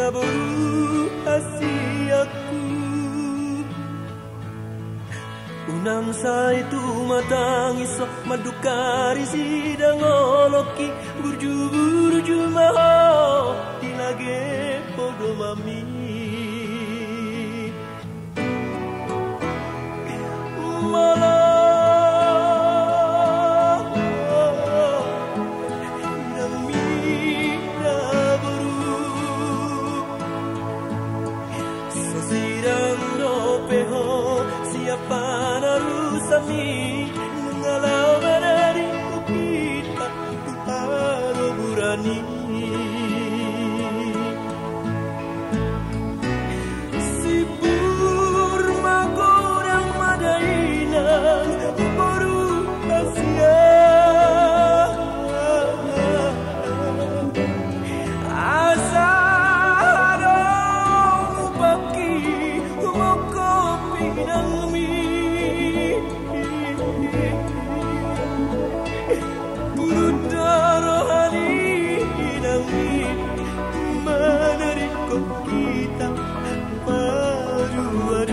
naboru hasiaku. Unang sa itu matang isok madukari sidang oloki burju-burju maho tilage podo mami. Sami ngalau dari kita haro burani sibur magorang madaina baru Asia asa dong baki kopi nang mi kita berdua-dua.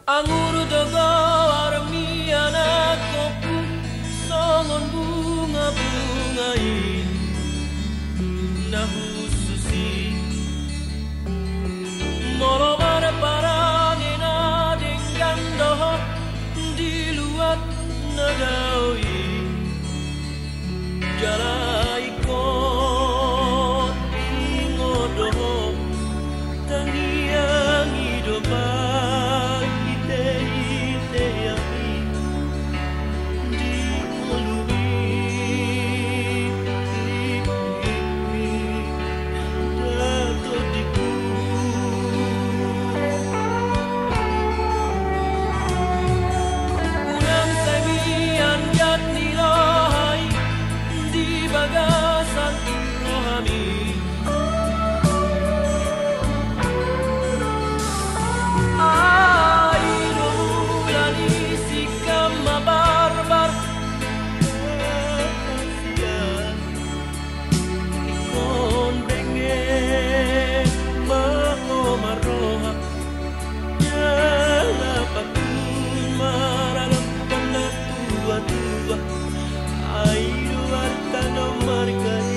Angur daga armi anak kopu songon bunga-bungai nahu susi moro mana parang ena dengan doh di luar nadawi jalai ko ingodo tangiang hidopa ite yami di mului dato diku unang samian jat nilai di bagasan rohani airo lani sikam barbar kon benge maho maroha ya patun maralam kana tua airo artano margai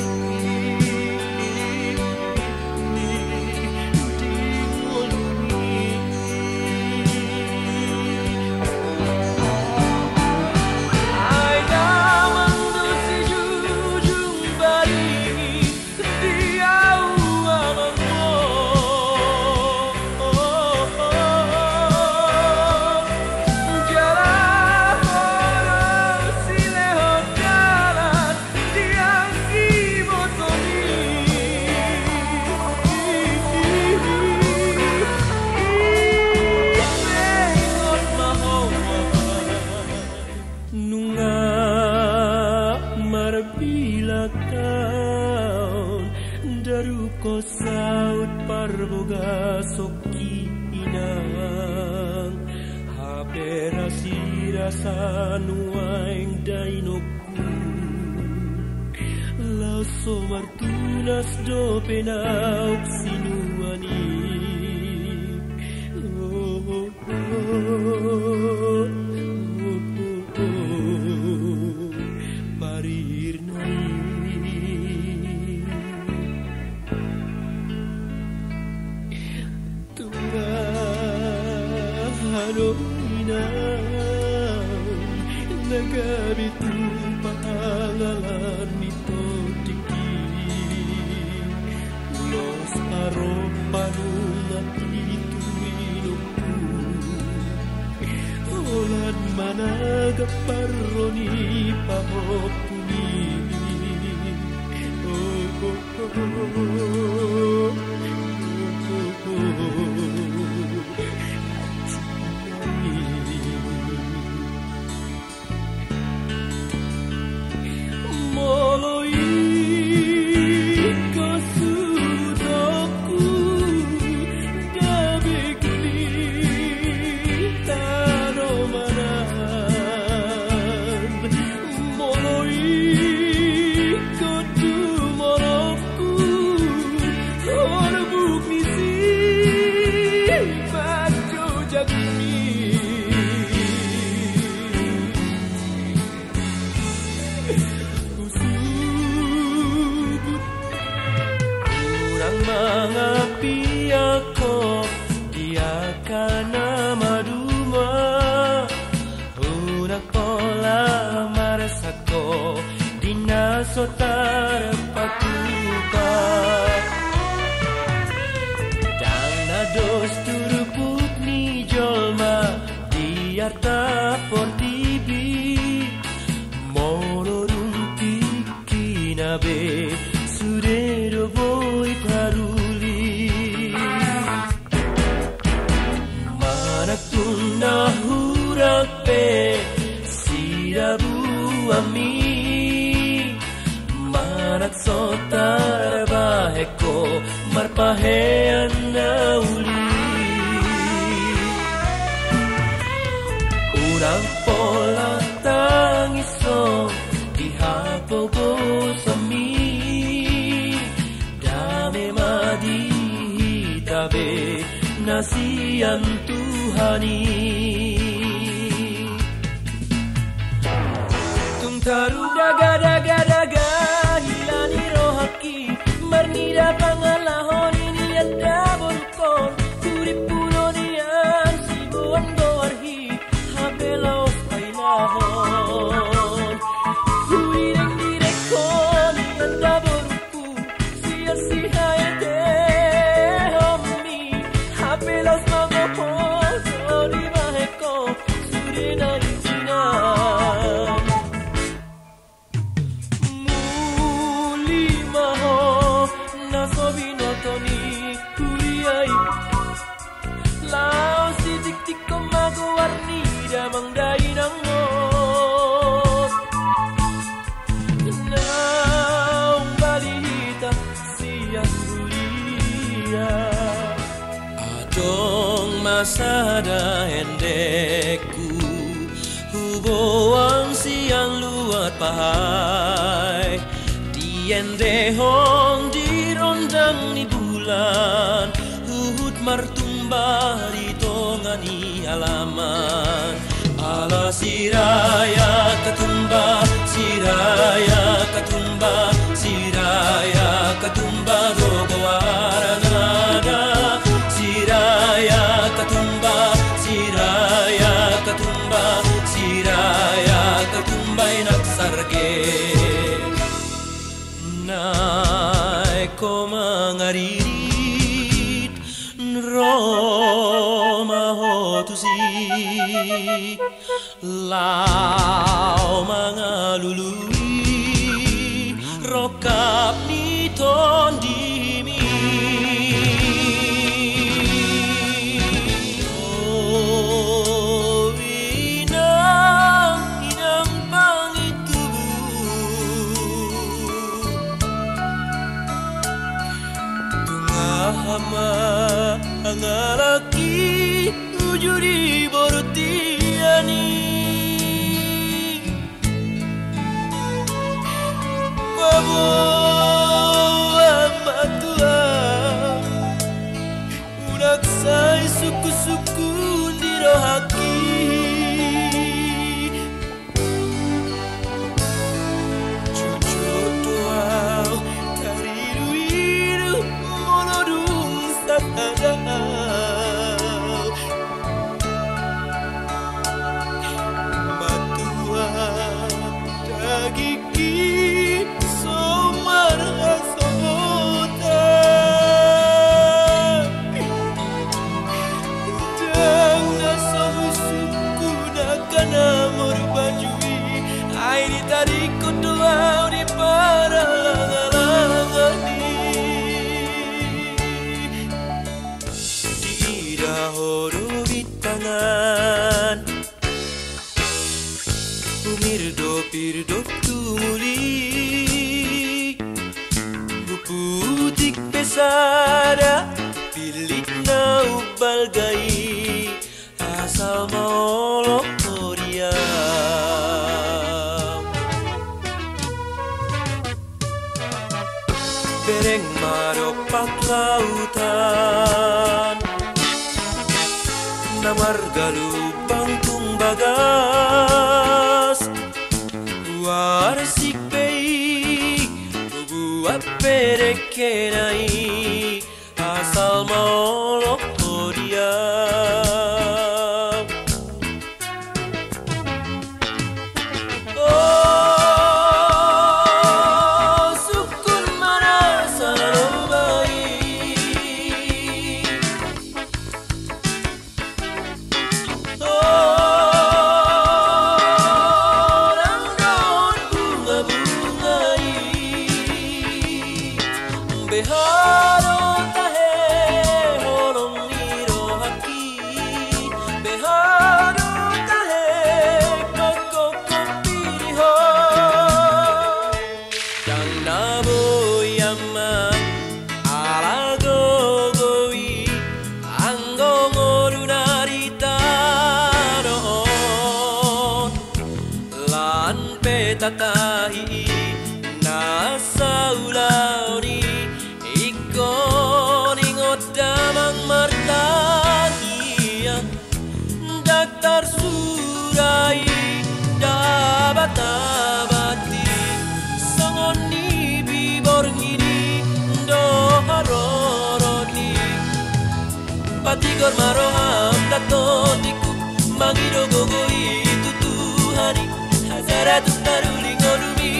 daruko saut parboga soki inang habera sirasa nuaing dainoku laso martunas do penauk sinuani marir nai Hanoina nagabitu pangalan nito tiki ulos arop panungat itu inuku olan managa paroni pahopuni sotara patupa dan nados turuput ni jolma diarta portibi monoruntik kinabe sudero boy taruli manakuna hurape sirabu ami manak sotar baheko marpahean nauli urang pola tangiso dihapogo sami dame madihitabe nasian Tuhani Taru daga daga daga hilani rohaki marnida pangalahon ini ada borukon kurip puno nian sibuan goarhi habelau pailahon huireng direkon ada boruku sia sia ete homi habelau smangopon sori maheko surina rizina Lao si tik ko maguwarni damang dainang mo Naung balita siyang bulia Adong masada hendeku Huboang siyang luat pahay Diendehong dirondang ni bulan Huhut martumba ditongani halaman Ala siraya katumba siraya katumba siraya katumba dogo aranada siraya katumba siraya katumba siraya katumba inak sarge nai ko mangaririt Roma hotusi Lau mangalului Rokap ni tondimi Oh inang pangit tubuh Tengah hama Angalaki ujuri borutiani Wabo amatua Unaksai suku-suku dirohaki Cucu tua kariru-iru monodung sakada Gigi somar asota Dang nasahu suku nakana morbajui Aini tariku doa di para langalangani Tidak horo bitangan Pirdo tumuli Buputik pesada Pilit na ubalgai Asal maolok dia Bereng maropak lautan Namar galubang tumbagas Warsik bei buat perekenai asal maolok dia Oh tatahi nasa ulauri iko ningot damang martahia daktar surai dapat abati sangoni bibor ngini doharoroni patigor maroham datotiku magido gogo itu Tuhani hazaratus taruling olumi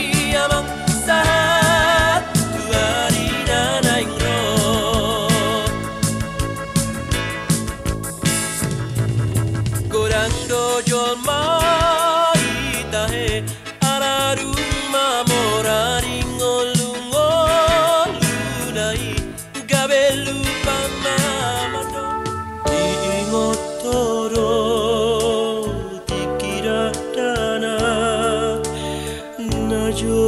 amang sahat tuari nanaing ro gorang dojol maitahe ararung mamoraring olungai gabelu pamamado ingotoro tikiratana najo